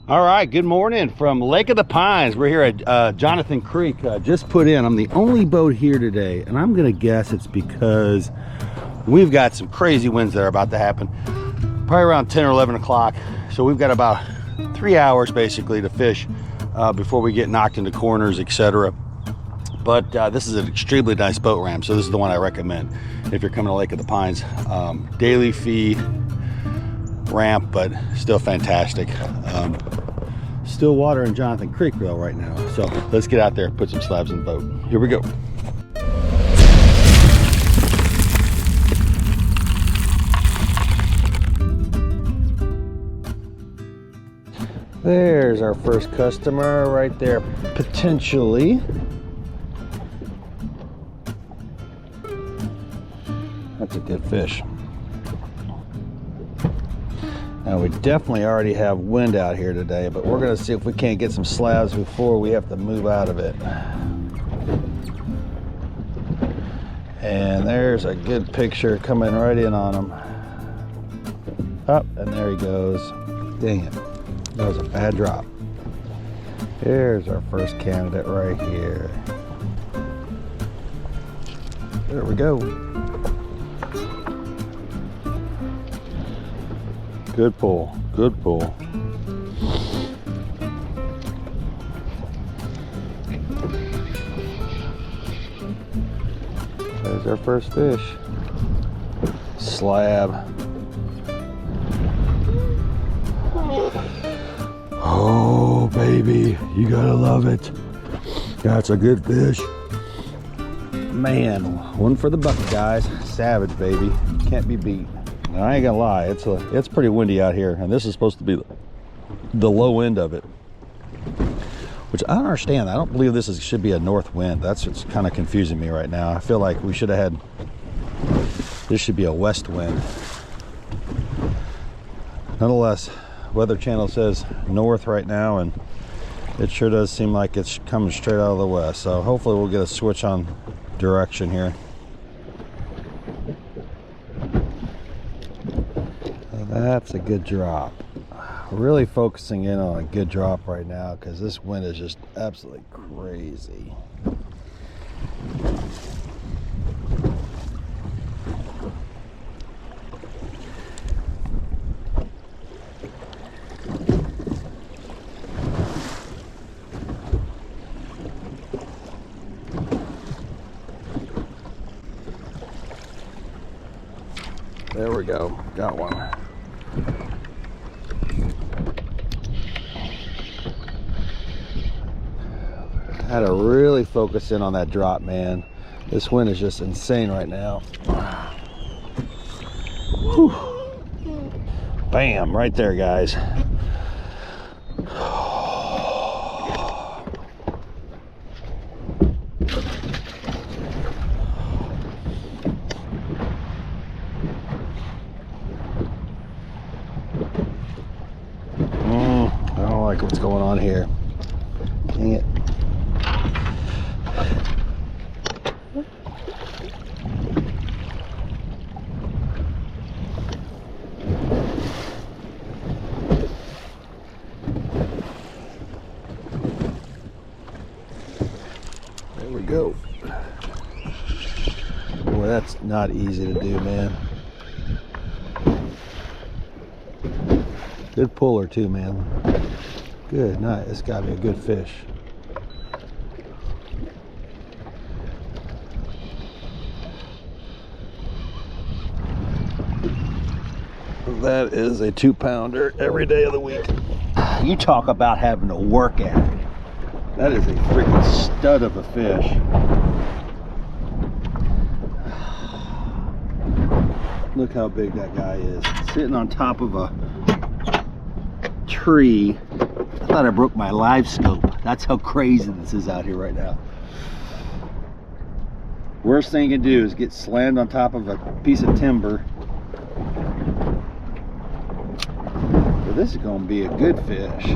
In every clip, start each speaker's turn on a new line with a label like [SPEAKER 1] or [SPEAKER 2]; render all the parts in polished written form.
[SPEAKER 1] All right, good morning from Lake of the Pines. We're here at Jonathan Creek. Just put in. I'm the only boat here today, and I'm gonna guess it's because we've got some crazy winds that are about to happen, probably around 10 or 11 o'clock. So we've got about 3 hours basically to fish before we get knocked into corners, etc. But this is an extremely nice boat ramp, so this is the one I recommend if you're coming to Lake of the Pines. Daily fee ramp, but still fantastic. Still water in Jonathan Creek though right now, so let's get out there, put some slabs in the boat. Here we go. There's our first customer right there, potentially. That's a good fish. Now we definitely already have wind out here today, but we're gonna see if we can't get some slabs before we have to move out of it. And there's a good picture coming right in on him. Up, and there he goes. Dang it, that was a bad drop. Here's our first candidate right here. There we go. Good pull, good pull. There's our first fish. Slab. Oh, baby, you gotta love it. That's a good fish. Man, one for the bucket, guys. Savage, baby. Can't be beat. Now, I ain't gonna lie, it's pretty windy out here, and this is supposed to be the low end of it, which I don't understand. I don't believe should be a north wind. That's what's kind of confusing me right now. I feel like we should have had, this should be a west wind. Nonetheless, Weather Channel says north right now, and it sure does seem like it's coming straight out of the west. So hopefully we'll get a switch on direction here. That's a good drop. Really focusing in on a good drop right now because this wind is just absolutely crazy. There we go, got one. I had to really focus in on that drop, man. This wind is just insane right now. Whew. Bam, right there, guys. I don't like what's going on here. Dang it. There we go. Boy, that's not easy to do, man. Good puller too, man. Good night. It's got to be a good fish. That is a 2-pounder every day of the week. You talk about having to work at it. That is a freaking stud of a fish. Look how big that guy is. Sitting on top of a tree. I thought I broke my live scope. That's how crazy this is out here right now. Worst thing you can do is get slammed on top of a piece of timber. But this is going to be a good fish.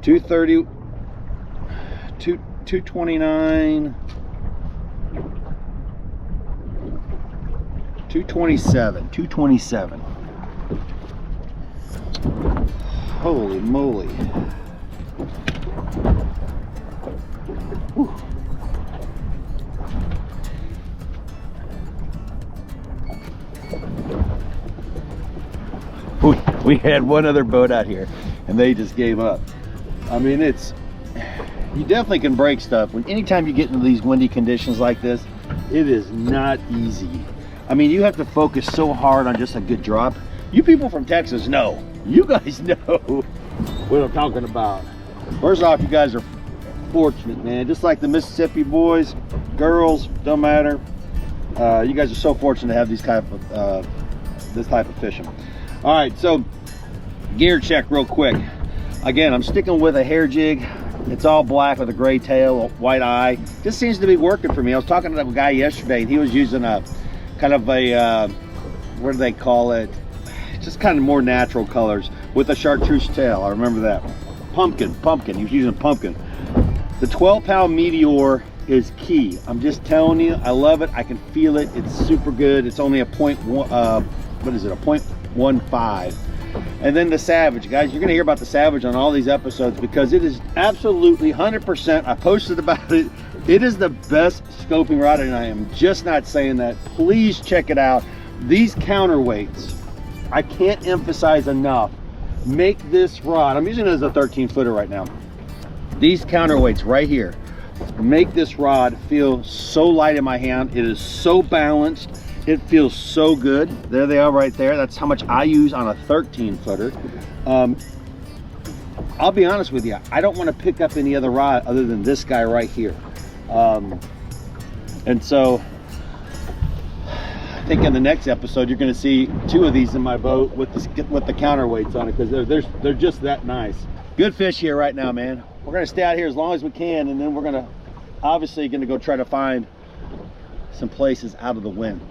[SPEAKER 1] $230, 229, 227, 227. Holy moly. Whew. We had one other boat out here and they just gave up. I mean, you definitely can break stuff. Anytime you get into these windy conditions like this, it is not easy. I mean, you have to focus so hard on just a good drop. You people from Texas know. You guys know what I'm talking about. First off, you guys are fortunate, man. Just like the Mississippi boys, girls, don't matter. You guys are so fortunate to have this type of fishing. All right, so gear check real quick. Again, I'm sticking with a hair jig. It's all black with a gray tail, white eye. This seems to be working for me. I was talking to a guy yesterday and he was using a kind of a, what do they call it? Just kind of more natural colors with a chartreuse tail. I remember that. Pumpkin. He was using pumpkin. The 12-pound Meteor is key. I'm just telling you, I love it. I can feel it. It's super good. It's only a what is it? A 0.15. And then the Savage, guys, you're gonna hear about the Savage on all these episodes because it is absolutely 100%. I posted about it. It is the best scoping rod, and I am just not saying that. Please check it out. These counterweights, I can't emphasize enough, make this rod, I'm using it as a 13-footer right now. These counterweights right here make this rod feel so light in my hand. It is so balanced. It feels so good. There they are right there. That's how much I use on a 13-footer. I'll be honest with you, I don't want to pick up any other rod other than this guy right here. And so I think in the next episode you're going to see 2 of these in my boat with the counterweights on it because they're just that nice. Good fish here right now, man. We're going to stay out here as long as we can, and then we're going to obviously go try to find some places out of the wind.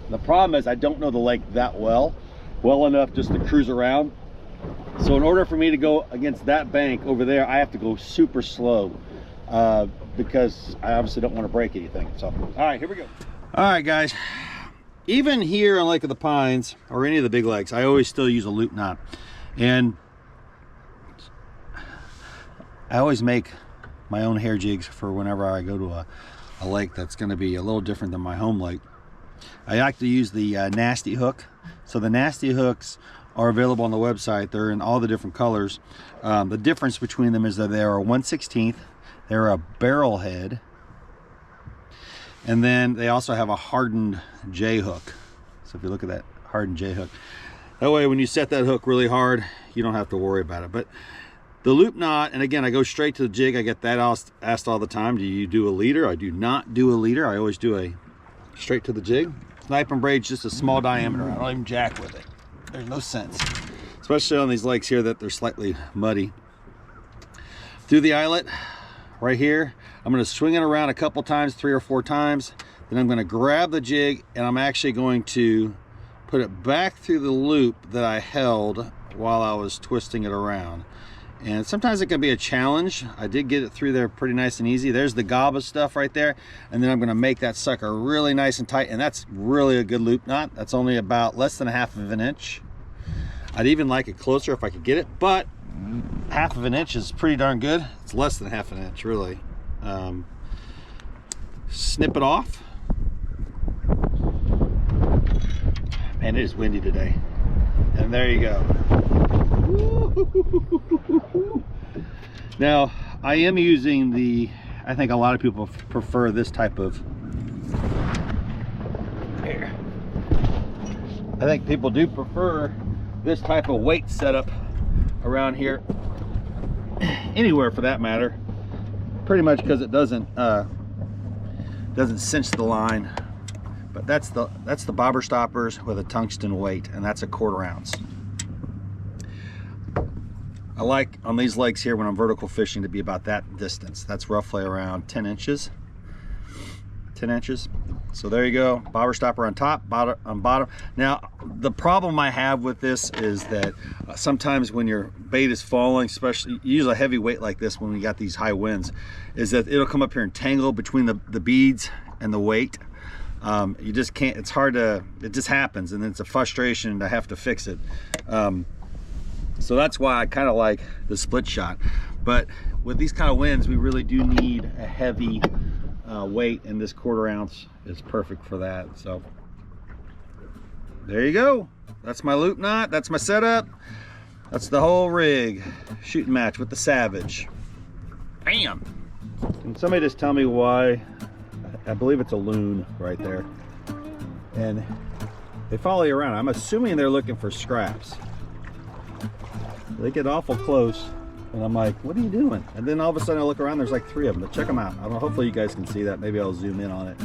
[SPEAKER 1] The problem is I don't know the lake that well enough just to cruise around. So in order for me to go against that bank over there, I have to go super slow because I obviously don't want to break anything. So, all right, here we go. All right, guys. Even here on Lake of the Pines or any of the big lakes, I always still use a loop knot. And I always make my own hair jigs for whenever I go to a lake that's going to be a little different than my home lake. I like to use the nasty hook. So the nasty hooks are available on the website. They're in all the different colors. The difference between them is that they are 1/16. They're a barrel head, and then they also have a hardened J hook. So if you look at that hardened J hook, that way when you set that hook really hard, you don't have to worry about it. But the loop knot, and again, I go straight to the jig. I get that asked all the time. Do you do a leader? I do not do a leader. I always do a straight to the jig. Sniping braid's just a small diameter. I don't even jack with it. There's no sense, especially on these lakes here that they're slightly muddy. Through the eyelet right here, I'm going to swing it around a couple times, 3 or 4 times. Then I'm going to grab the jig and I'm actually going to put it back through the loop that I held while I was twisting it around. And sometimes it can be a challenge. I did get it through there pretty nice and easy. There's the GABA stuff right there. And then I'm going to make that sucker really nice and tight. And that's really a good loop knot. That's only about less than 1/2 of an inch. I'd even like it closer if I could get it, but 1/2 of an inch is pretty darn good. It's less than 1/2 an inch, really. Snip it off. Man, it is windy today. And there you go. Now, I am using I think a lot of people prefer this type of, here. I think people do prefer this type of weight setup around here, anywhere for that matter, pretty much because it doesn't cinch the line. But that's the bobber stoppers with a tungsten weight, and that's a 1/4 ounce. I like on these lakes here when I'm vertical fishing to be about that distance. That's roughly around 10 inches. 10 inches. So there you go. Bobber stopper on top, on bottom. Now, the problem I have with this is that sometimes when your bait is falling, especially you use a heavy weight like this when we got these high winds, is that it'll come up here and tangle between the beads and the weight. You just can't, it's hard to, it just happens, and it's a frustration to have to fix it. So that's why I kind of like the split shot. But with these kind of winds, we really do need a heavy weight, and this 1/4 ounce is perfect for that. So there you go. That's my loop knot, that's my setup, that's the whole rig. Shooting match with the Savage. Bam! Can somebody just tell me why? I believe it's a loon right there. And they follow you around. I'm assuming they're looking for scraps. They get awful close, and I'm like, what are you doing? And then all of a sudden I look around, there's like 3 of them. But check them out. I don't know, hopefully you guys can see that. Maybe I'll zoom in on it.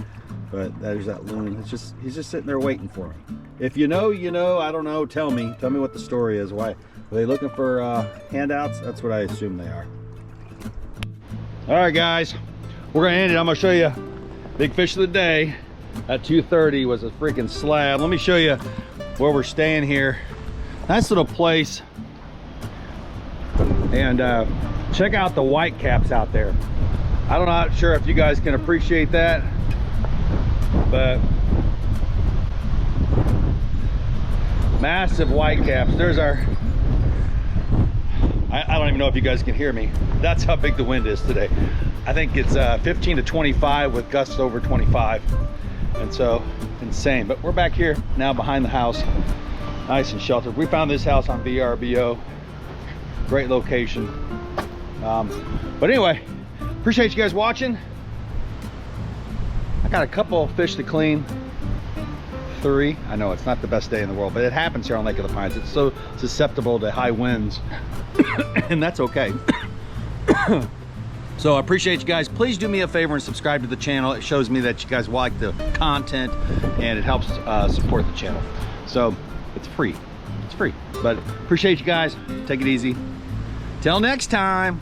[SPEAKER 1] But there's that loon. It's just, he's just sitting there waiting for me. If you know, you know. I don't know. Tell me what the story is. Why are they looking for handouts? That's what I assume they are. All right, guys, we're gonna end it. I'm gonna show you big fish of the day at 2:30 was a freaking slab. Let me show you where we're staying here. Nice little place. And check out the white caps out there. I'm not sure if you guys can appreciate that, but massive white caps. There's our, I don't even know if you guys can hear me. That's how big the wind is today. I think it's 15 to 25 with gusts over 25. And so, insane. But we're back here now behind the house, nice and sheltered. We found this house on VRBO. Great location. But anyway, appreciate you guys watching. I got a couple of fish to clean. 3. I know it's not the best day in the world, but it happens here on Lake of the Pines. It's so susceptible to high winds, and that's okay. So I appreciate you guys. Please do me a favor and subscribe to the channel. It shows me that you guys like the content, and it helps support the channel. So it's free. It's free. But appreciate you guys. Take it easy. Till next time.